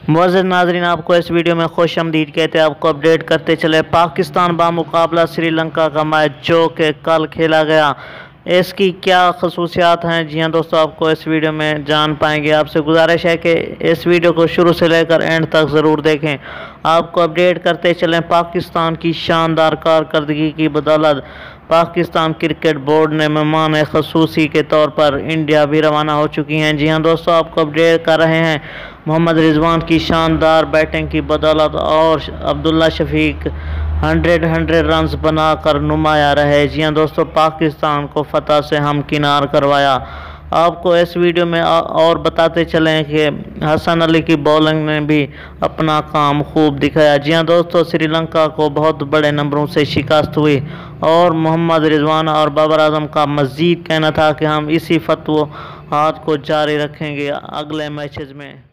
मुअज़्ज़िज़ नाज़रीन, आपको इस वीडियो में खुशामदीद कहते हैं। आपको अपडेट करते चले, पाकिस्तान बामुकाबला श्रीलंका का मैच जो कि कल खेला गया, इसकी क्या खसूसियात हैं, जी हाँ दोस्तों, आपको इस वीडियो में जान पाएंगे। आपसे गुजारिश है कि इस वीडियो को शुरू से लेकर एंड तक ज़रूर देखें। आपको अपडेट करते चलें, पाकिस्तान की शानदार कारकर्दगी की बदौलत पाकिस्तान क्रिकेट बोर्ड ने मेहमान खसूसी के तौर पर इंडिया भी रवाना हो चुकी हैं। जी हाँ दोस्तों, आपको अपडेट कर रहे हैं, मोहम्मद रिजवान की शानदार बैटिंग की बदौलत और अब्दुल्ला शफीक 100 रन्स बनाकर नुमाया रहे। जी हाँ दोस्तों, पाकिस्तान को फतह से हमकिनार करवाया। आपको इस वीडियो में और बताते चलें कि हसन अली की बॉलिंग ने भी अपना काम खूब दिखाया। जी हाँ दोस्तों, श्रीलंका को बहुत बड़े नंबरों से शिकस्त हुई और मोहम्मद रिजवान और बाबर आजम का मज़ीद कहना था कि हम इसी फतवाहत को जारी रखेंगे अगले मैचेज़ में।